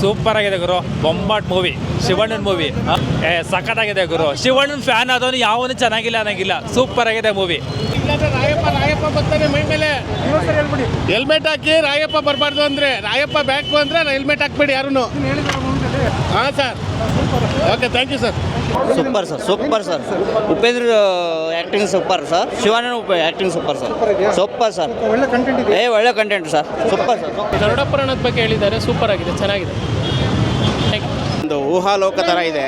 Super ಆಗಿದೆ ಗುರು, ಬೊಂಬಾಟ್ movie, ಶಿವಣ್ಣನ movie ಸಖತ್ತಾಗಿದೆ ಗುರು. ಶಿವಣ್ಣನ fan ಆದವನು ಯಾವನು ಚೆನ್ನಾಗಿಲ್ಲ ಅನ್ನಂಗಿಲ್ಲ, ಸೂಪರ್ ಆಗಿದೆ ಮೂವಿ. ರಾಯಪ್ಪ ಬರ್ತಾನೆ ಮೈ ಮೇಲೆ ಹೆಲ್ಮೆಟ್ ಹಾಕಿ ರಾಯಪ್ಪ ಬರಬಾರ್ದು ಅಂದ್ರೆ, ರಾಯಪ್ಪ ಬ್ಯಾಕ್ ಅಂದ್ರೆ ಹೆಲ್ಮೆಟ್ ಹಾಕ್ಬೇಡಿ ಯಾರು. ಹಾಂ sir, okay, thank you sir. Super sir, super sir. Upendra acting super sir. Shivananda acting super sir, super sir. ಒಳ್ಳೆ ಕಂಟೆಂಟ್ ಸರ್, ಸೂಪರ್ ಸರ್. ಗರುಡಪುರಾಣದ ಬಗ್ಗೆ ಹೇಳಿದ್ದಾರೆ, ಸೂಪರ್ ಆಗಿದೆ, ಚೆನ್ನಾಗಿದೆ. ಒಂದು ಊಹಾಲೋಕ ಥರ ಇದೆ.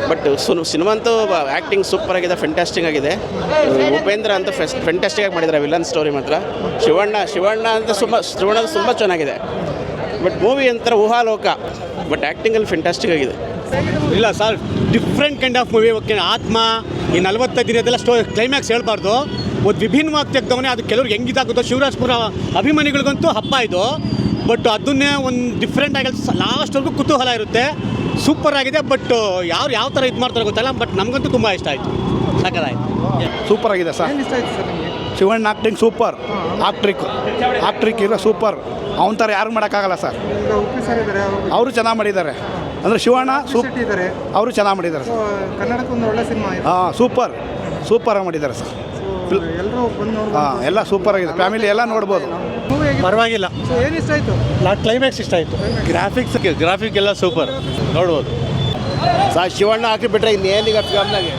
ಬಟ್ ಸಿನಿಮಾ ಅಂತೂ ಆ್ಯಕ್ಟಿಂಗ್ ಸೂಪರ್ ಆಗಿದೆ, ಫೆಂಟಾಸ್ಟಿಕ್ ಆಗಿದೆ. ಉಪೇಂದ್ರ ಅಂತ ಫೆಂಟಾಸ್ಟಿಕ್ ಆಗಿ ಮಾಡಿದ್ದಾರೆ ವಿಲನ್ ಸ್ಟೋರಿ ಮಾತ್ರ. ಶಿವಣ್ಣ ಅಂತ ಶಿವಣ್ಣ ತುಂಬ ಚೆನ್ನಾಗಿದೆ. ಬಟ್ ಮೂವಿ ಒಂಥರ ಊಹಾಲೋಕ, ಬಟ್ ಆ್ಯಕ್ಟಿಂಗಲ್ಲಿ ಫೆಂಟಾಸ್ಟಿಕ್ ಆಗಿದೆ. ಇಲ್ಲ sir, different kind of movie. Okay, ಆತ್ಮ ಈ 45 ದಿನದೆಲ್ಲ ಕ್ಲೈಮ್ಯಾಕ್ಸ್ ಹೇಳ್ಬಾರ್ದು. ಒಂದು ವಿಭಿನ್ನವಾಗಿ ತೆಗ್ದವನೇ. ಅದು ಕೆಲವ್ರಿಗೆ ಹೆಂಗಿದಾಗುತ್ತೋ, ಶಿವರಾಜ್ಪುರ ಅಭಿಮಾನಿಗಳಿಗಂತೂ ಹಬ್ಬ ಇದು. ಬಟ್ ಅದನ್ನೇ ಒಂದು ಡಿಫ್ರೆಂಟ್ ಆಗಿ ಲಾಸ್ಟ್ವರೆಗೂ ಕುತೂಹಲ ಇರುತ್ತೆ. ಸೂಪರ್ ಆಗಿದೆ. ಬಟ್ ಯಾವ ಥರ ಇದು ಮಾಡ್ತಾರೆ ಗೊತ್ತಲ್ಲ, ಬಟ್ ನಮಗಂತೂ ತುಂಬ ಇಷ್ಟ ಆಯಿತು, ಸಾಕಾಯ್ತು. ಸೂಪರ್ ಆಗಿದೆ ಸರ್. ಶಿವಣ್ಣ ಆಕ್ಟಿಂಗ್ ಸೂಪರ್, ಆಕ್ಟ್ರಿಕ್ ಇರೋ ಸೂಪರ್. ಅವನ ಥರ ಯಾರು ಮಾಡೋಕ್ಕಾಗಲ್ಲ ಸರ್. ಅವರು ಚೆನ್ನಾಗಿ ಮಾಡಿದ್ದಾರೆ. ಅಂದರೆ ಶಿವಣ್ಣ ಅವರು ಚೆನ್ನಾಗಿ ಮಾಡಿದ್ದಾರೆ ಸರ್. ಕನ್ನಡಕ್ಕೊಂದು ಒಳ್ಳೆ ಸಿನಿಮಾ. ಹಾಂ, ಸೂಪರಾಗಿ ಮಾಡಿದ್ದಾರೆ ಸರ್. ಹಾಂ, ಎಲ್ಲ ಸೂಪರ್ ಆಗಿದೆ. ಫ್ಯಾಮಿಲಿ ಎಲ್ಲ ನೋಡ್ಬೋದು. ಪರವಾಗಿಲ್ಲ. ಏನು ಇಷ್ಟ ಆಯಿತು? ಕ್ಲೈಮ್ಯಾಕ್ಸ್ ಇಷ್ಟ ಆಯಿತು. ಗ್ರಾಫಿಕ್ ಎಲ್ಲ ಸೂಪರ್, ನೋಡ್ಬೋದು. ಸರ್ ಶಿವಣ್ಣ ಹಾಕಿಬಿಟ್ರೆ ಇನ್ನೇನಿಗೆ ಫಿಲಮ್ನಾಗೆ